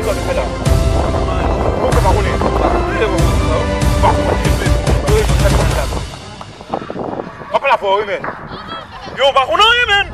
kat dekat dah. Kau ke bangun ni? Bangun ni. Apa lapor ni, men? Yo, bangun ni, men.